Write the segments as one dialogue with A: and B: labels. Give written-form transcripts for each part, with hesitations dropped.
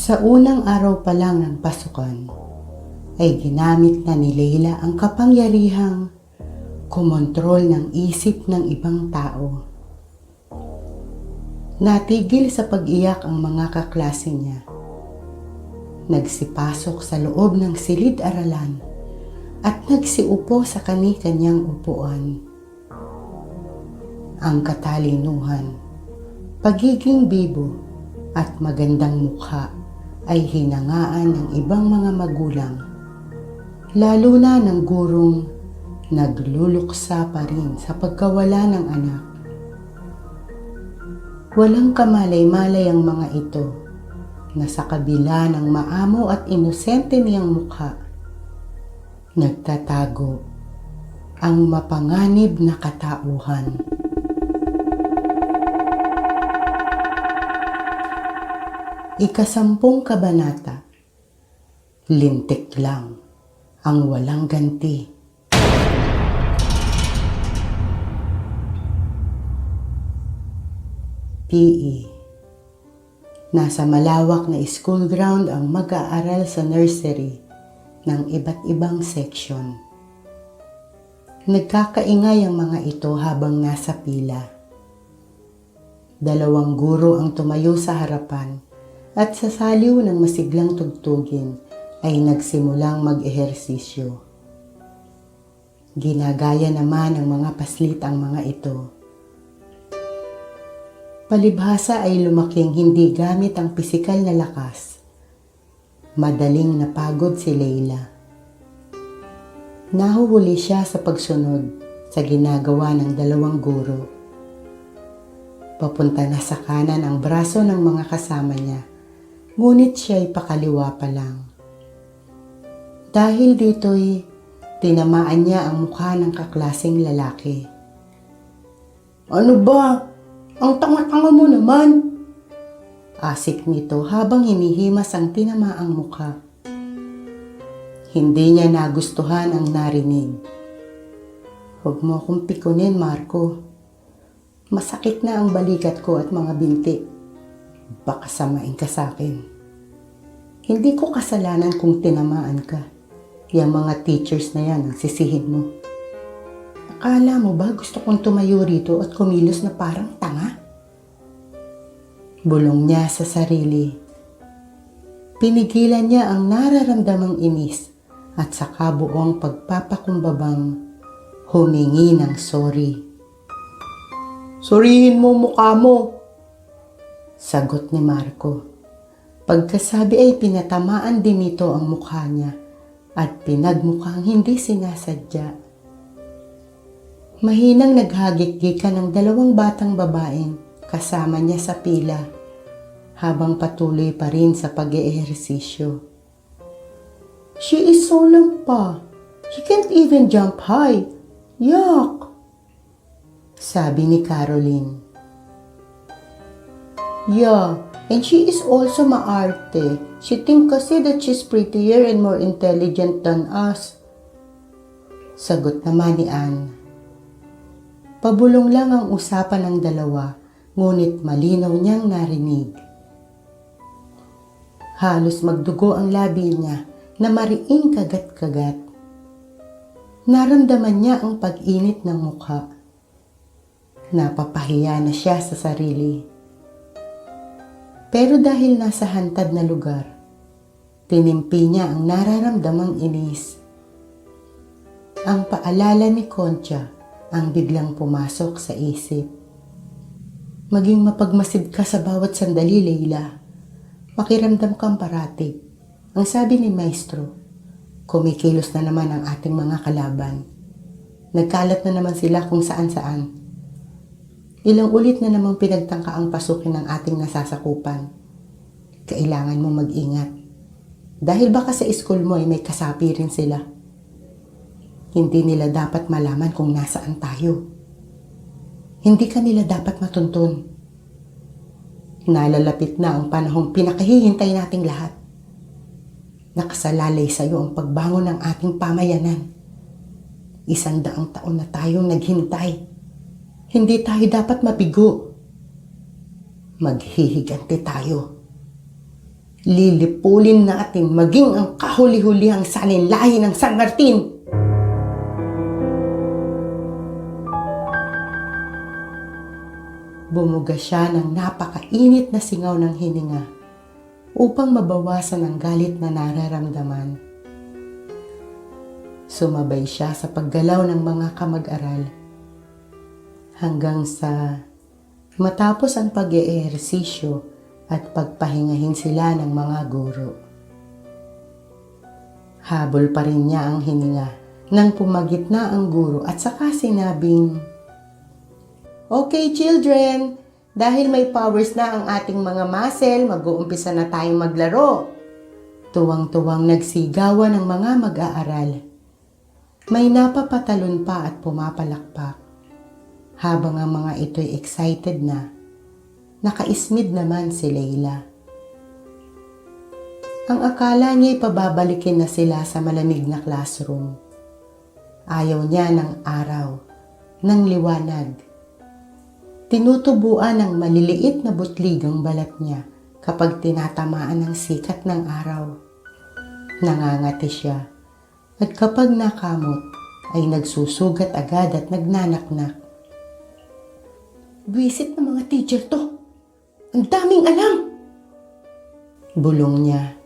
A: Sa unang araw pa lang ng pasukan, ay ginamit na ni Leila ang kapangyarihang kumontrol ng isip ng ibang tao. Natigil sa pag-iyak ang mga kaklase niya. Nagsipasok sa loob ng silid-aralan at nagsiupo sa kani-kanyang upuan. Ang katalinuhan, pagiging bibo at magandang mukha ay hinangaan ng ibang mga magulang, lalo na ng gurong nagluluksa pa rin sa pagkawala ng anak. Walang kamalay-malay ang mga ito na sa kabila ng maamo at inosente niyang mukha, nagtatago ang mapanganib na katauhan. Ika-10 kabanata. Lintik lang ang walang ganti. PE. Nasa malawak na school ground ang mag-aaral sa nursery ng iba't ibang section. Nagkakaingay ang mga ito habang nasa pila. 2 guro ang tumayo sa harapan at sa saliw ng masiglang tugtugin ay nagsimulang mag-ehersisyo. Ginagaya naman ng mga paslit ang mga ito. Palibhasa ay lumaking hindi gamit ang pisikal na lakas. Madaling napagod si Leila. Nahuhuli siya sa pagsunod sa ginagawa ng 2 guro. Papunta na sa kanan ang braso ng mga kasama niya, ngunit siya'y pakaliwa pa lang. Dahil dito'y tinamaan niya ang mukha ng kaklaseng lalaki. "Ano ba? Ang tanga-tanga mo naman!" Asik nito habang hinihimas ang tinamaang mukha. Hindi niya nagustuhan ang narinig. "Huwag mo akong pikunin, Marco. Masakit na ang balikat ko at mga binti. Baka samain ka sa akin. Hindi ko kasalanan kung tinamaan ka. Yang mga teachers na yan ang sisihin mo. Akala mo ba gusto kong tumayo rito at kumilos na parang tanga?" Bulong niya sa sarili. Pinigilan niya ang nararamdamang inis at sa kabuong pagpapakumbabang humingi ng sorry. "Sorihin mo mukha mo," sagot ni Marco. Pagkasabi ay pinatamaan din nito ang mukha niya at pinagmukhang hindi sinasadya. Mahinang naghagik-gikan ng 2 batang babaeng kasama niya sa pila habang patuloy pa rin sa pag-eehersisyo. "She is so lampa. She can't even jump high. Yuck!" sabi ni Caroline. "Yeah, and she is also maarte. She thinks kasi that she's prettier and more intelligent than us," sagot naman ni Anne. Pabulong lang ang usapan ng 2, ngunit malinaw niyang narinig. Halos magdugo ang labi niya na mariing kagat-kagat. Naramdaman niya ang pag-init ng mukha. Napapahiya na siya sa sarili. Pero dahil nasa hantad na lugar, tinimpi niya ang nararamdamang inis. Ang paalala ni Concha ang biglang pumasok sa isip. Maging mapagmasid ka sa bawat sandali, Leila. Makiramdam kang parati. Ang sabi ni Maestro, kumikilos na naman ang ating mga kalaban. Nagkalat na naman sila kung saan-saan. Ilang ulit na namang pinagtangka ang pasukin ng ating nasasakupan. Kailangan mo mag-ingat. Dahil baka sa school mo ay may kasapi rin sila. Hindi nila dapat malaman kung nasaan tayo. Hindi ka nila dapat matuntun. Nalalapit na ang panahong pinakahihintay nating lahat. Nakasalalay sa iyo ang pagbangon ng ating pamayanan. 100 taon na tayong naghintay. Hindi tayo dapat mabigo. Maghihiganti tayo. Lilipulin natin maging ang kahuli-hulihang salinlahi ng San Martin. Bumuga siya ng napakainit na singaw ng hininga upang mabawasan ang galit na nararamdaman. Sumabay siya sa paggalaw ng mga kamag-aral hanggang sa matapos ang pag-eehersisyo at pagpahingahin sila ng mga guro. Habol pa rin niya ang hininga nang pumagitna ang guro at saka sinabing, "Okay children, dahil may powers na ang ating mga muscle, mag-uumpisa na tayong maglaro." Tuwang-tuwang nagsigawan ng mga mag-aaral. May napapatalon pa at pumapalakpak. Habang ang mga ito'y excited na, nakaismid naman si Layla. Ang akala niya'y pababalikin na sila sa malamig na classroom. Ayaw niya ng araw, ng liwanag. Tinutubuan ng maliliit na butlig ang balat niya kapag tinatamaan ng sikat ng araw. Nangangati siya at kapag nakamot ay nagsusugat agad at nagnanaknak. "Buwisit ng mga teacher to! Ang daming alam!" bulong niya.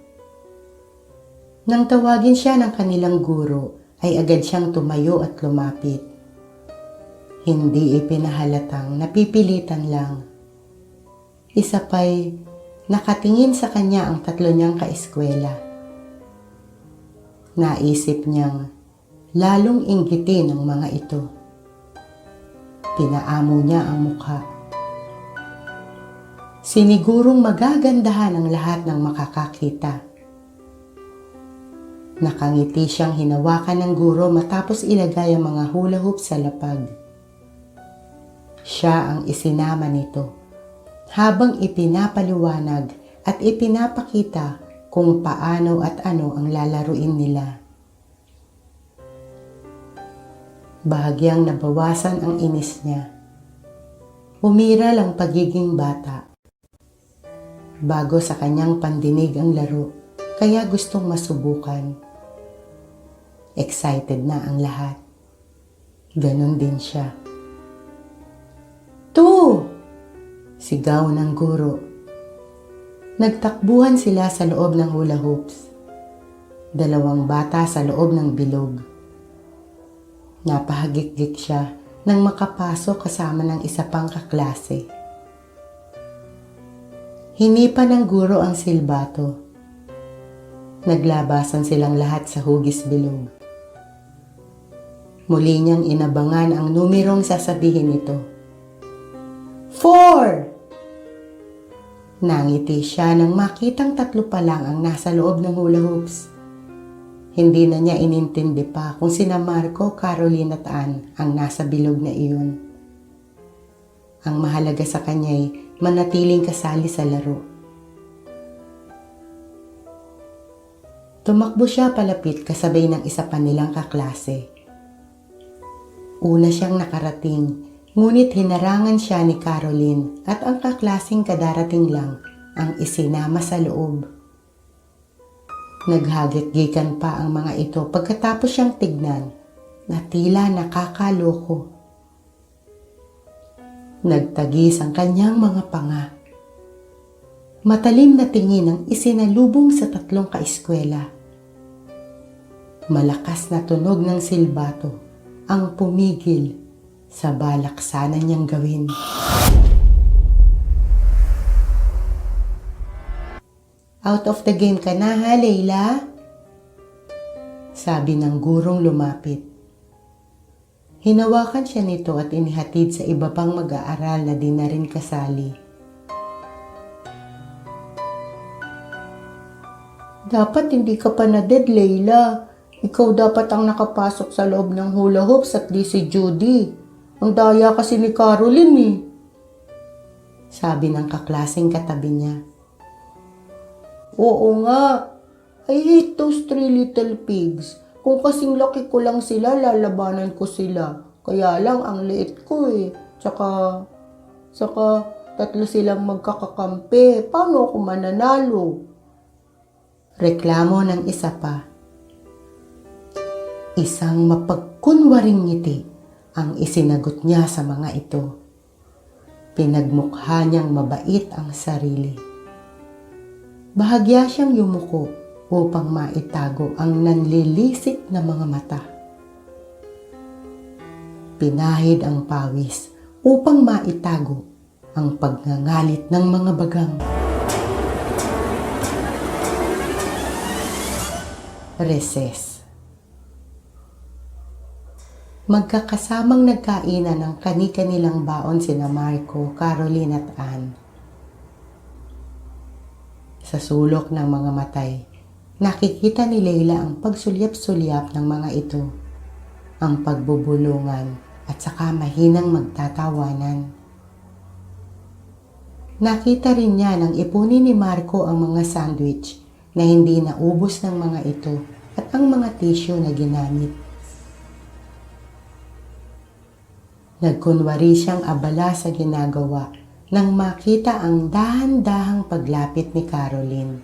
A: Nang tawagin siya ng kanilang guro, ay agad siyang tumayo at lumapit. Hindi ipinahalatang napipilitan lang. Isa pa'y nakatingin sa kanya ang tatlo niyang kaeskwela. Naisip niyang lalong inggitin ang mga ito. Pinaamo niya ang mukha. Sinigurong magagandahan ang lahat ng makakakita. Nakangiti siyang hinawakan ng guro matapos ilagay ang mga hula hoop sa lapag. Siya ang isinama nito habang ipinapaliwanag at ipinapakita kung paano at ano ang lalaruin nila. Bahagyang nabawasan ang inis niya. Umiral ang pagiging bata. Bago sa kanyang pandinig ang laro, kaya gustong masubukan. Excited na ang lahat. Ganon din siya. "2!" sigaw ng guro. Nagtakbuhan sila sa loob ng hula hoops. 2 bata sa loob ng bilog. Napahagik-gik siya nang makapasok kasama ng isa pang kaklase. Hinipa ng guro ang silbato. Naglabasan silang lahat sa hugis bilog. Muli niyang inabangan ang numerong sasabihin nito. 4! Nangiti siya nang makitang 3 pa lang ang nasa loob ng hula hoops. Hindi na niya inintindi pa kung sina Marco, Caroline at Ann ang nasa bilog na iyon. Ang mahalaga sa kanya'y manatiling kasali sa laro. Tumakbo siya palapit kasabay ng isa pa nilang kaklase. Una siyang nakarating, ngunit hinarangan siya ni Caroline at ang kaklaseng kadarating lang ang isinama sa loob. Naghagit-gikan pa ang mga ito pagkatapos siyang tignan na tila nakakaloko. Nagtagis ang kanyang mga panga. Matalim na tingin ang isinalubong sa 3 kaeskwela. Malakas na tunog ng silbato ang pumigil sa balak sana niyang gawin. "Out of the game ka na ha, Layla?" sabi ng gurong lumapit. Hinawakan siya nito at inihatid sa iba pang mag-aaral na di na rin kasali. "Dapat hindi ka pa na-dead, Layla. Ikaw dapat ang nakapasok sa loob ng hula hoops at di si Judy. Ang daya kasi ni Caroline eh," sabi ng kaklaseng katabi niya. "Oo nga. I hate those 3 little pigs. Kung kasing laki ko lang sila, lalabanan ko sila. Kaya lang ang liit ko eh. Tsaka 3 silang magkakakampi. Paano ako mananalo?" Reklamo ng isa pa. Isang mapagkunwaring ngiti ang isinagot niya sa mga ito. Pinagmukha niyang mabait ang sarili. Bahagya siyang yumuko upang maitago ang nanlilisik na mga mata. Pinahid ang pawis upang maitago ang pagngangalit ng mga bagang. Reses. Magkakasamang nagkainan ng kani-kanilang baon sina Marco, Caroline at Anne. Sa sulok ng mga matay, nakikita ni Leila ang pagsulyap-sulyap ng mga ito, ang pagbubulungan at saka mahinang magtatawanan. Nakita rin niya nang ipunin ni Marco ang mga sandwich na hindi naubos ng mga ito at ang mga tissue na ginamit. Nagkunwari siyang abala sa ginagawa nang makita ang dahan-dahang paglapit ni Caroline.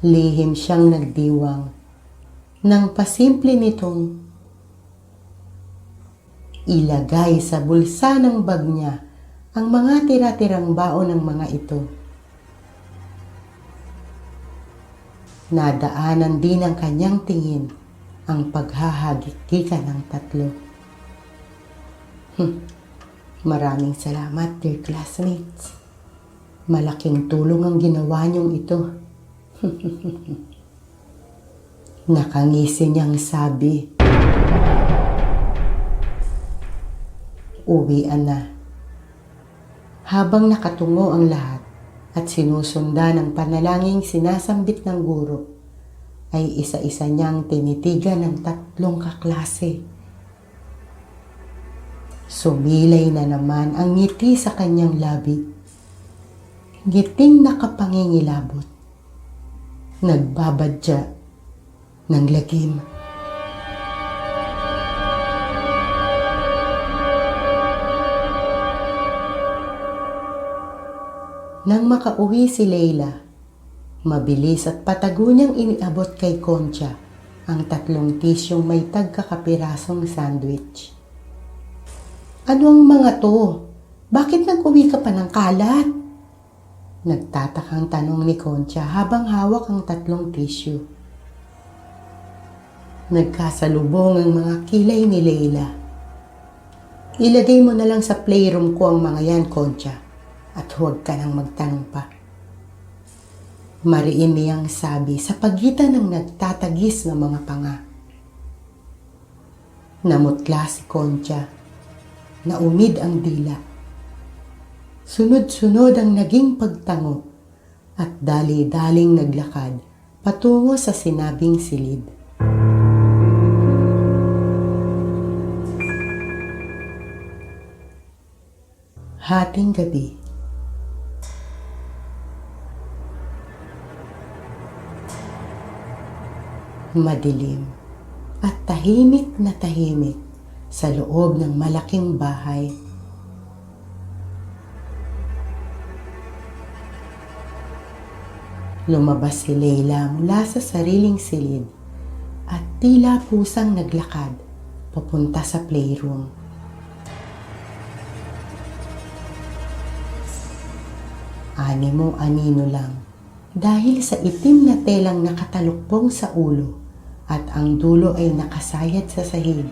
A: Lihim siyang nagdiwang nang pasimple nitong ilagay sa bulsa ng bag niya ang mga tira-tirang baon ng mga ito. Nadaanan din ng kanyang tingin ang paghahagik-gikan ng tatlo. Maraming salamat, dear classmates. Malaking tulong ang ginawa niyong ito. Nakangisi niyang sabi. Uwian na. Habang nakatungo ang lahat at sinusundan ng panalangin sinasambit ng guro, ay isa-isa niyang tinitigan ng tatlong kaklase. Sumilay na naman ang ngiti sa kanyang labi. Ngiting nakapangingilabot. Nagbabadya ng lagim. Nang makauwi si Leila, mabilis at patago niyang iniabot kay Concha ang 3 tisyong may tagkakapirasong sandwich. Ano ang mga to? Bakit nag-uwi ka pa ng kalat? Nagtatakang tanong ni Concha habang hawak ang 3 tissue. Nagkasalubong ang mga kilay ni Leila. Ilagay mo na lang sa playroom ko ang mga yan, Concha. At huwag ka nang magtanong pa. Mariin niyang sabi sa pagitan ng nagtatagis na mga panga. Namutla si Concha. Naumid ang dila. Sunod-sunod ang naging pagtango at dali-daling naglakad patungo sa sinabing silid. Hating gabi. Madilim at tahimik na tahimik sa loob ng malaking bahay. Lumabas si Leila mula sa sariling silid at tila pusang naglakad papunta sa playroom. Animo-anino lang dahil sa itim na telang nakatalukpong sa ulo at ang dulo ay nakasayad sa sahig.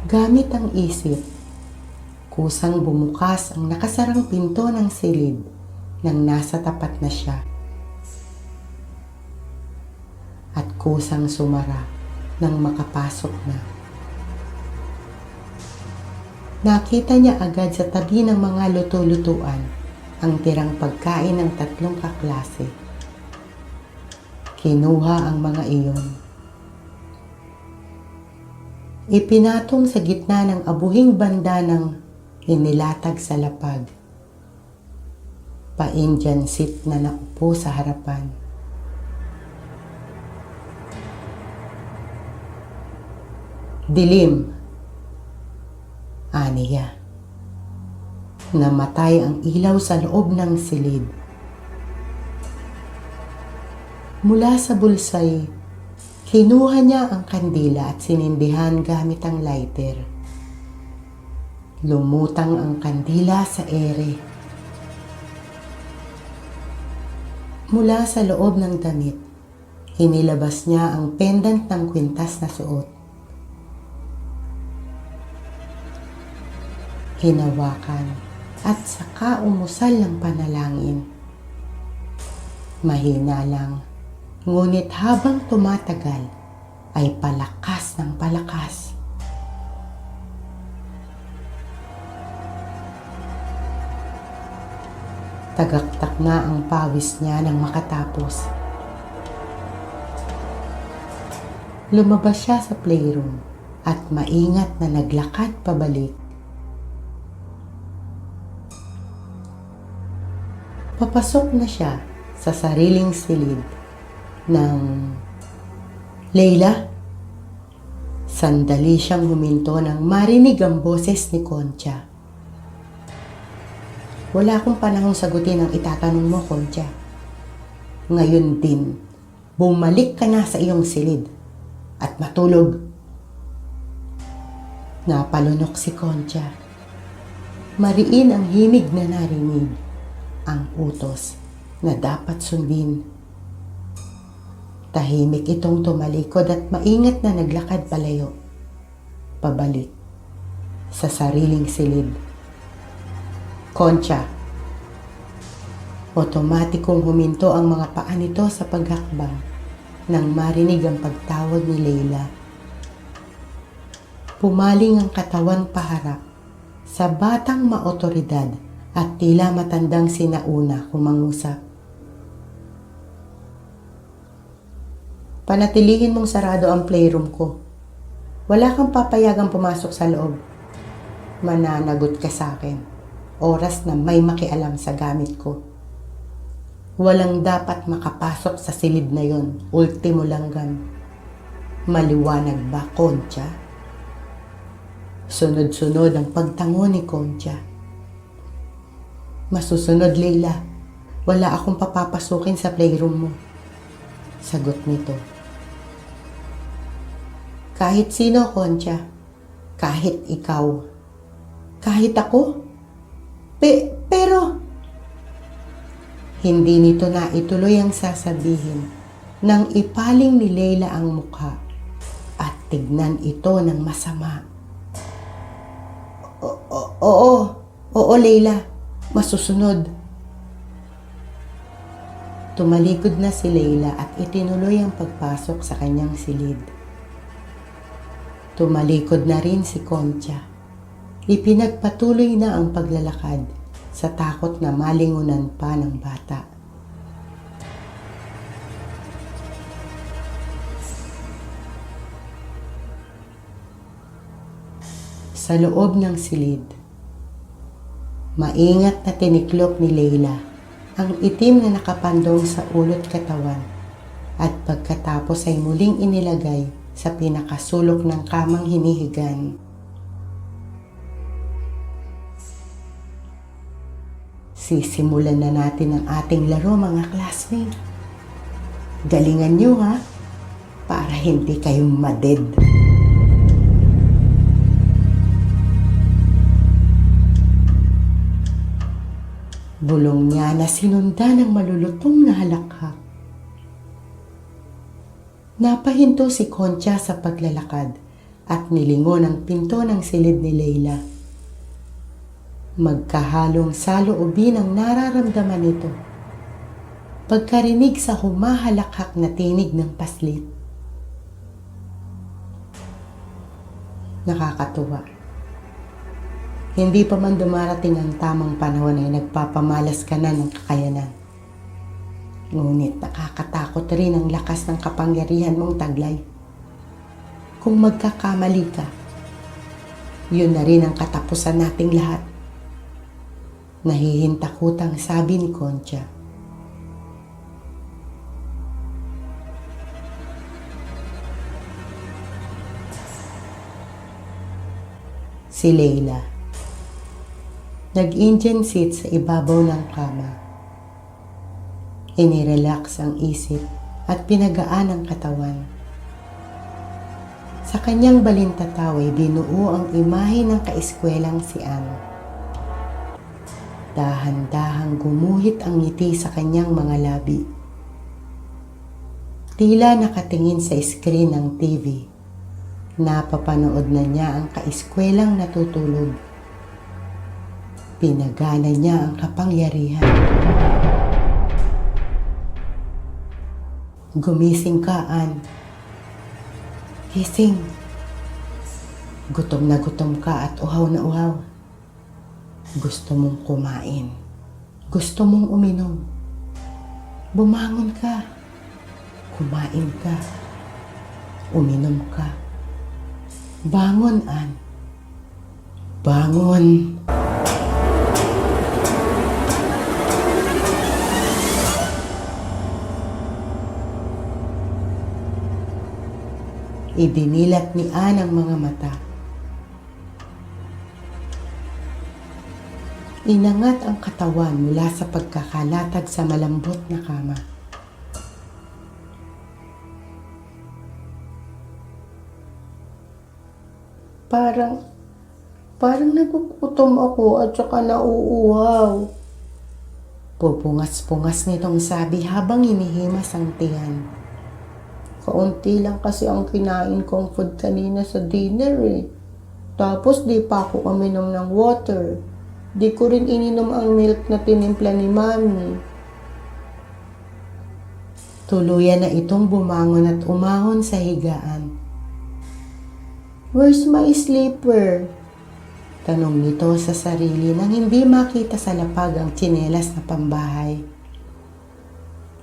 A: Gamit ang isip, kusang bumukas ang nakasarang pinto ng silid nang nasa tapat na siya. At kusang sumara nang makapasok na. Nakita niya agad sa tabi ng mga luto-lutuan ang tirang pagkain ng 3 kaklase. Kinuha ang mga iyon. Ipinatong sa gitna ng abuhing banda ng inilatag sa lapag. Pa-Indian seat na naupo sa harapan. Dilim. Aniya. Namatay ang ilaw sa loob ng silid. Mula sa bulsay, kinuha niya ang kandila at sinindihan gamit ang lighter. Lumutang ang kandila sa ere. Mula sa loob ng damit, inilabas niya ang pendant ng kwintas na suot. Hinawakan at saka umusal ng panalangin. Mahina lang, ngunit habang tumatagal ay palakas ng palakas. Tagaktak na ang pawis niya nang makatapos. Lumabas siya sa playroom at maingat na naglakad pabalik. Papasok na siya sa sariling silid ng Leila. Sandali siyang huminto nang marinig ang boses ni Concha. Wala akong panahong sagutin ang itatanong mo, Concha. Ngayon din, bumalik ka na sa iyong silid at matulog. Napalunok si Concha. Mariin ang himig na narinig, ang utos na dapat sundin. Tahimik itong tumalikod at maingat na naglakad palayo, pabalik sa sariling silid. Concha. Otomatikong huminto ang mga paa nito sa paghakbang nang marinig ang pagtawag ni Leila. Pumaling ang katawan paharap sa batang maotoridad at tila matandang sinauna kumangusap. Panatilihin mong sarado ang playroom ko. Wala kang papayagang pumasok sa loob. Mananagot ka sa akin. Oras na may makialam sa gamit ko. Walang dapat makapasok sa silid na yon, ultimo langgam. Maliwanag ba, Concha? Sunod-sunod ang pagtango ni Concha. Masusunod, Leila. Wala akong papapasukin sa playroom mo. Sagot nito. Kahit sino, Concha. Kahit ikaw. Kahit ako. Pero hindi nito na ituloy ang sasabihin nang ipaling ni Leila ang mukha at tignan ito ng masama. Oo, Leila, masusunod. Tumalikod na si Leila at itinuloy ang pagpasok sa kanyang silid. Tumalikod na rin si Concha. Ipinagpatuloy na ang paglalakad sa takot na malingunan pa ng bata. Sa loob ng silid, maingat na tiniklop ni Leila ang itim na nakapandong sa ulot katawan at pagkatapos ay muling inilagay sa pinakasulok ng kamang hinihigan. Sisimulan na natin ang ating laro, mga classmates. Galingan nyo, ha? Para hindi kayong maded. Bulong niya na sinundan ng malulutong na halakhak. Napahinto si Concha sa paglalakad at nilingon ang pinto ng silid ni Leila. Magkahalong saloobin ang nararamdaman nito pagkarinig sa humahalakhak na tinig ng paslit. Nakakatuwa. Hindi pa man dumarating ang tamang panahon ay nagpapamalas ka na ng kakayanan. Ngunit nakakatakot rin ang lakas ng kapangyarihan mong taglay. Kung magkakamali ka, yun na rin ang katapusan nating lahat. Nahihintakutang sabi ni Concha. Si Leila. Nag-Indian seat sa ibabaw ng kama. Inirelax ang isip at pinagaan ang katawan. Sa kanyang balintataw ay binuo ang imahe ng kaeskwelang si Anne. Dahan-dahang gumuhit ang ngiti sa kanyang mga labi. Tila nakatingin sa screen ng TV. Napapanood na niya ang kaeskwelang natutulog. Pinagana niya ang kapangyarihan. Gumising ka, Anne. Gising. Gutom na gutom ka at uhaw na uhaw. Gusto mong kumain. Gusto mong uminom. Bumangon ka. Kumain ka. Uminom ka. Bangon, Anne. Bangon. Idinilat ni Anne ang mga mata. Inangat ang katawan mula sa pagkakalatag sa malambot na kama. Parang nagugutom ako at saka nauuhaw. Pupungas-pungas nitong sabi habang inihimas ang tiyan. Kaunti lang kasi ang kinain kong food kanina sa dinner eh. Tapos di pa ako uminom ng water. Di ko rin ininom ang milk na tinimpla ni Mami. Tuluyan na itong bumangon at umahon sa higaan. Where's my sleeper? Tanong nito sa sarili nang hindi makita sa lapag ang tsinelas na pambahay.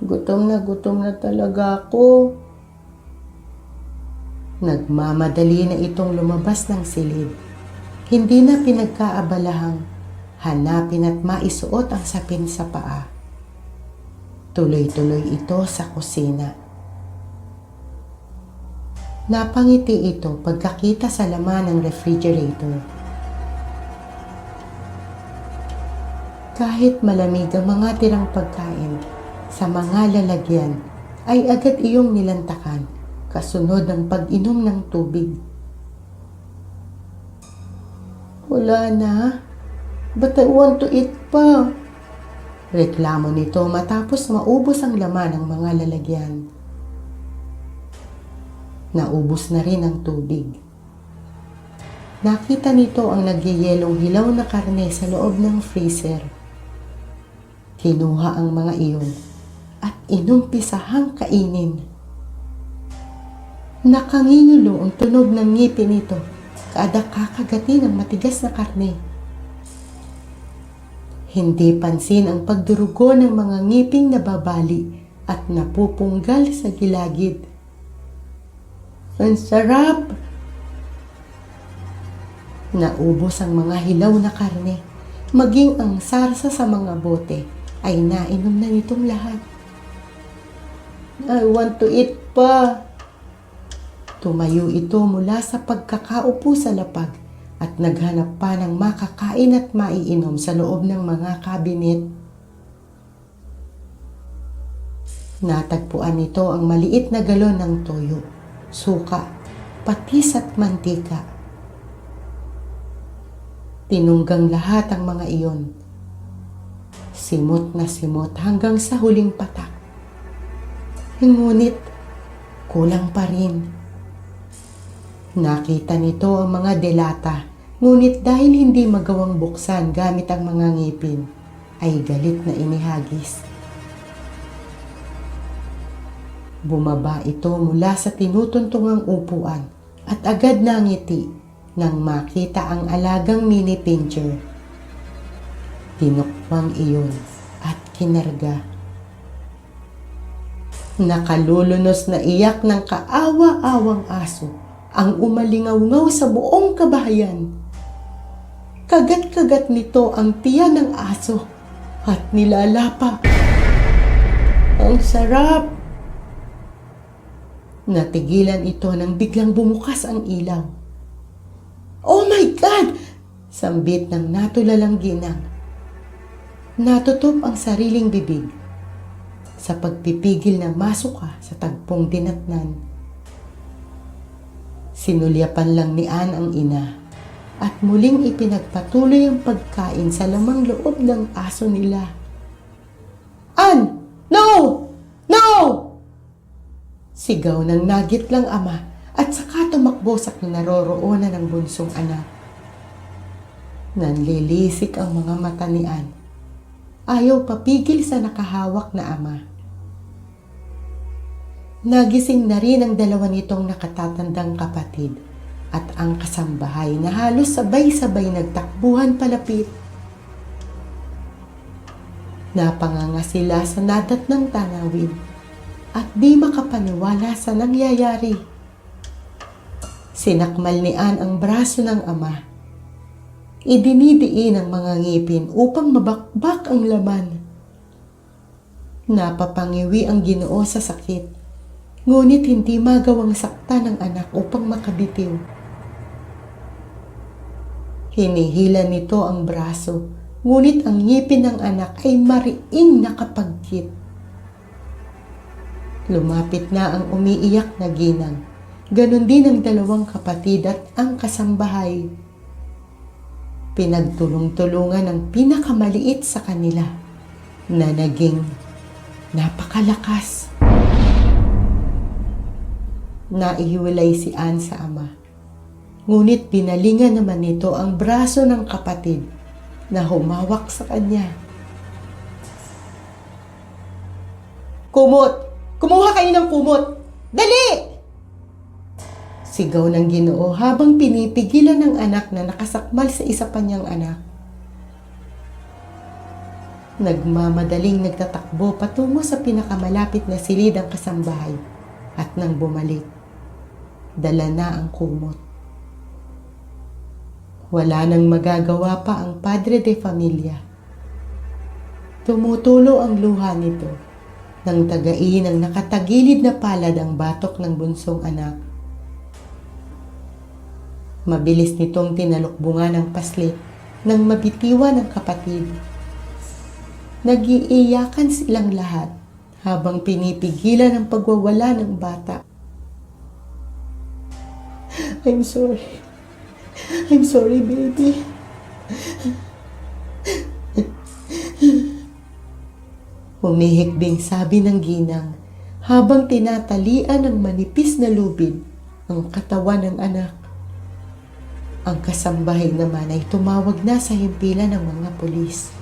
A: Gutom na talaga ako. Nagmamadali na itong lumabas ng silid. Hindi na pinagkaabalahang hanapin at maisuot ang sapin sa paa. Tuloy-tuloy ito sa kusina. Napangiti ito pagkakita sa laman ng refrigerator. Kahit malamig ang mga tirang pagkain sa mga lalagyan, ay agad iyong nilantakan kasunod ng pag-inom ng tubig. Wala na. But I want to eat pa. Reklamo nito matapos maubos ang laman ng mga lalagyan. Naubos na rin ang tubig. Nakita nito ang nagyayelong hilaw na karne sa loob ng freezer. Kinuha ang mga iyon at inumpisahang kainin. Nakanginulo ang tunog ng ngipin nito kada kakagati ng matigas na karne. Hindi pansin ang pagdurugo ng mga ngiping nababali at napupunggal sa gilagid. Ang sarap! Naubos ang mga hilaw na karne, maging ang sarsa sa mga bote ay nainom na nitong lahat. I want to eat pa! Tumayo ito mula sa pagkakaupo sa lapag at naghanap pa ng makakain at maiinom sa loob ng mga kabinet. Natagpuan nito ang maliit na galon ng toyo, suka, patis at mantika. Tinunggang lahat ang mga iyon. Simot na simot hanggang sa huling patak. Ngunit kulang pa rin. Nakita nito ang mga delata, ngunit dahil hindi magawang buksan gamit ang mga ngipin, ay galit na inihagis. Bumaba ito mula sa tinutuntungang upuan at agad nangiti nang makita ang alagang mini pincher. Tinukwang iyon at kinarga. Nakalulunos na iyak ng kaawa-awang aso ang umalingaw-ngaw sa buong kabahayan. Kagat-kagat nito ang tiyan ng aso at nilalapa. Ang sarap! Natigilan ito nang biglang bumukas ang ilaw. Oh my God! Sambit ng natulalang ginang. Natutup ang sariling bibig sa pagpipigil na masuka sa tagpong dinatnan. Sinulyapan lang ni Ann ang ina at muling ipinagpatuloy ang pagkain sa lamang loob ng aso nila. Ann! No! No! Sigaw ng nagitlang ama at saka tumakbo sa kinaroroonan ng bunsong anak. Nanlilisik ang mga mata ni Ann. Ayaw papigil sa nakahawak na ama. Nagising na rin ang dalawa nitong nakatatandang kapatid at ang kasambahay na halos sabay-sabay nagtakbuhan palapit. Napanganga sila sa nadat ng tanawin at di makapaniwala sa nangyayari. Sinakmal ni Ann ang braso ng ama. Idinidiin ang mga ngipin upang mabakbak ang laman. Napapangiwi ang Ginoo sa sakit, ngunit hindi magawang sakta ng anak upang makabitiw. Hinihila nito ang braso, ngunit ang ngipin ng anak ay mariing nakapagkit. Lumapit na ang umiiyak na ginang. Ganon din ang dalawang kapatid at ang kasambahay. Pinagtulong-tulungan ang pinakamaliit sa kanila na naging napakalakas. Naihiwalay si Ann sa ama. Ngunit binalingan naman nito ang braso ng kapatid na humawak sa kanya. Kumot! Kumuha kayo ng kumot! Dali! Sigaw ng Ginoo habang pinipigilan ng anak na nakasakmal sa isa pa niyang anak. Nagmamadaling nagtatakbo patungo sa pinakamalapit na silid ang kasambahay at nang bumalik, dala na ang kumot. Wala nang magagawa pa ang padre de familia. Tumutulo ang luha nito nang tagain ang nakatagilid na palad ang batok ng bunsong anak. Mabilis nitong tinalukbungan ang paslit nang mabitiwan ng kapatid. Nag-iiyakan silang lahat habang pinipigilan ang pagwawala ng bata. I'm sorry. I'm sorry, baby. Humihikbing sabi ng ginang habang tinatalian ng manipis na lubid ang katawan ng anak. Ang kasambahay naman ay tumawag na sa himpilan ng mga pulis.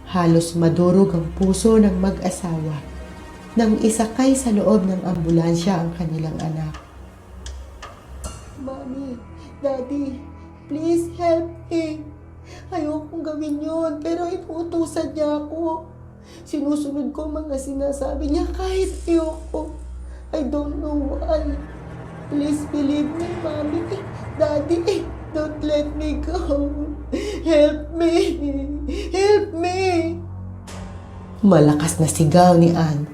A: Halos madurog ang puso ng mag-asawa nang isakay sa loob ng ambulansya ang kanilang anak. Mommy, Daddy, please help me. Ayokong gawin yun, pero inuutusan niya ako. Sinusunod ko mga sinasabi niya kahit ayoko. I don't know why. Please believe me, Mommy. Daddy, don't let me go. Help me. Help me. Malakas na sigaw ni Ann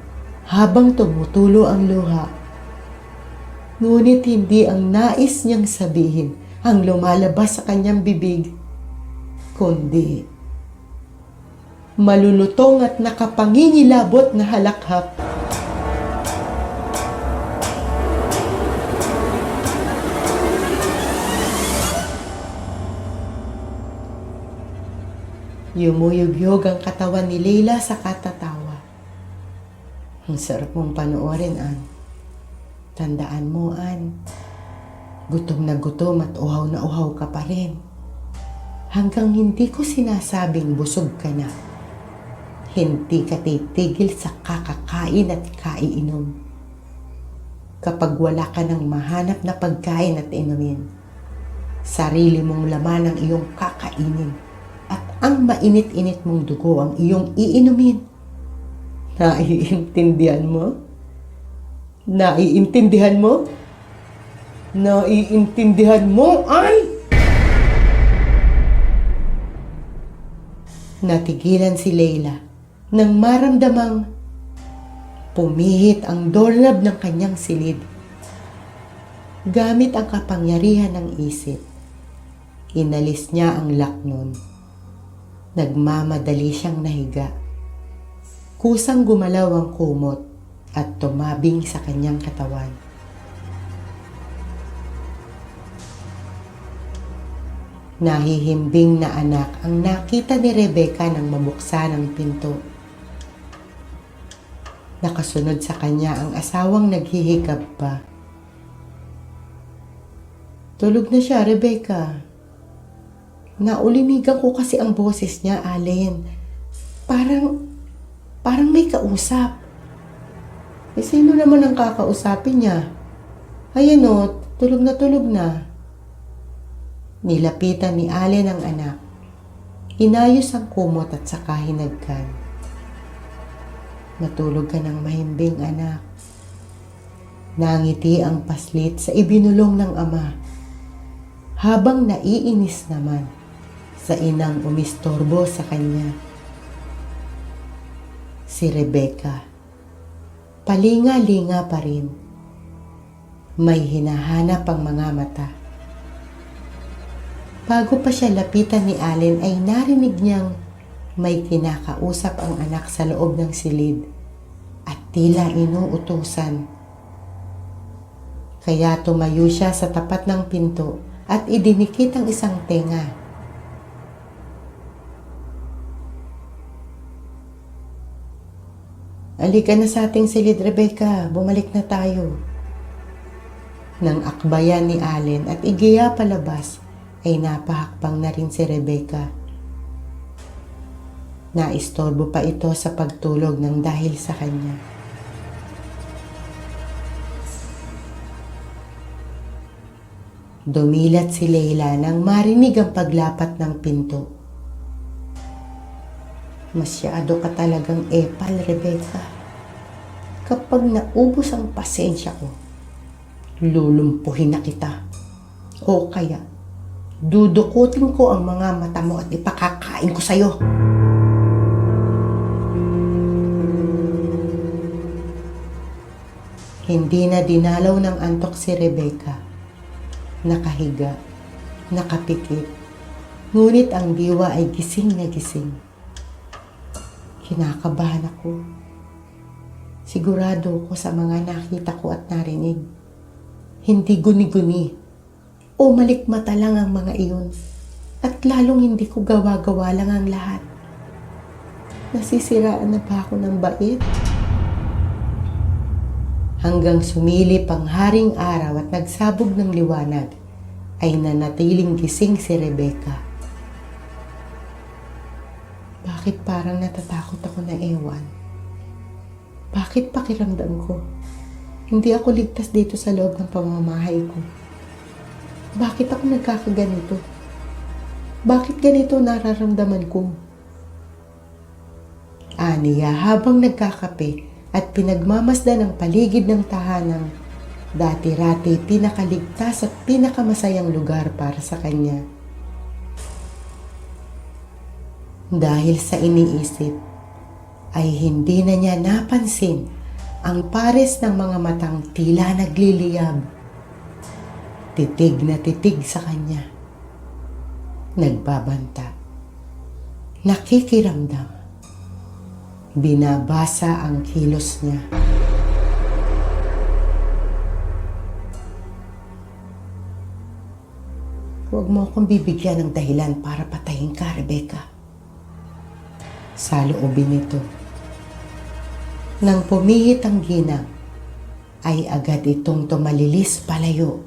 A: habang tumutulo ang luha. Ngunit hindi ang nais niyang sabihin ang lumalabas sa kanyang bibig, kundi malulutong at nakapangingilabot na halakhak. Yumuyugyog ang katawan ni Leila sa katatawa. Ang sarap mong panoorin, Ann. Tandaan mo, Ann. Gutom na gutom at uhaw na uhaw ka pa rin. Hanggang hindi ko sinasabing busog ka na. Hindi ka titigil sa kakakain at kaiinom. Kapag wala ka ng mahanap na pagkain at inumin, sarili mong laman ang iyong kakainin. At ang mainit-init mong dugo ang iyong iinumin. Naiintindihan mo? Naiintindihan mo? Naiintindihan mo, Ann? Natigilan si Leila nang maramdamang pumihit ang doorknob ng kanyang silid. Gamit ang kapangyarihan ng isip, Inalis niya ang lock nun. Nagmamadali siyang nahiga. Kusang gumalaw ang kumot at tumabing sa kanyang katawan. Nahihimbing na anak ang nakita ni Rebecca nang mabuksan ang pinto. Nakasunod sa kanya ang asawang naghihikab pa. Tulog na siya, Rebecca. Naulinigan ko kasi ang boses niya, Allen. Parang may kausap. Sino naman ang kakausapin niya? Ayan o, tulog na. Nilapitan ni Allen ang anak. Inayos ang kumot at saka hinagkan. Matulog ka ng mahimbing, anak. Nangiti ang paslit sa ibinulong ng ama. Habang naiinis naman sa inang umistorbo sa kanya. Si Rebecca, palinga-linga pa rin. May hinahanap ang mga mata. Bago pa siya lapitan ni Allen ay narinig niyang may kinakausap ang anak sa loob ng silid at tila inuutusan. Kaya tumayo siya sa tapat ng pinto at idinikit ang isang tenga. Halika na sa ating silid, Rebecca. Bumalik na tayo. Nang akbayan ni Allen at igiya palabas, ay napahakbang na rin si Rebecca. Naistorbo pa ito sa pagtulog ng dahil sa kanya. Dumilat si Leila nang marinig ang paglapat ng pinto. Masyado ka talagang epal, Rebecca. Kapag naubos ang pasensya ko, lulumpuhin na kita. O kaya, dudukutin ko ang mga mata mo at ipakakain ko sa'yo. Hindi na dinalaw ng antok si Rebecca. Nakahiga, nakapikit, ngunit ang diwa ay gising na gising. Kinakabahan ako. Sigurado ko sa mga nakita ko at narinig. Hindi guni-guni o malikmata lang ang mga iyon at lalong hindi ko gawa-gawa lang ang lahat. Nasisiraan na ba ako ng bait? Hanggang sumilip ang haring araw at nagsabog ng liwanag, ay nanatiling gising si Rebecca. Bakit parang natatakot ako na ewan? Bakit pakiramdam ko? Hindi ako ligtas dito sa loob ng pamamahay ko. Bakit ako nagkakaganito? Bakit ganito nararamdaman ko? Aniya habang nagkakape at pinagmamasdan ang paligid ng tahanang dati-rati pinakaligtas at pinakamasayang lugar para sa kanya. Dahil sa iniisip, ay hindi na niya napansin ang pares ng mga matang tila nagliliyab. Titig na titig sa kanya. Nagbabanta. Nakikiramdam. Binabasa ang kilos niya. Huwag mo akong bibigyan ng dahilan para patayin ka, Rebecca. Saloobin nito. Nang pumihit ang ginang, ay agad itong tumalilis palayo.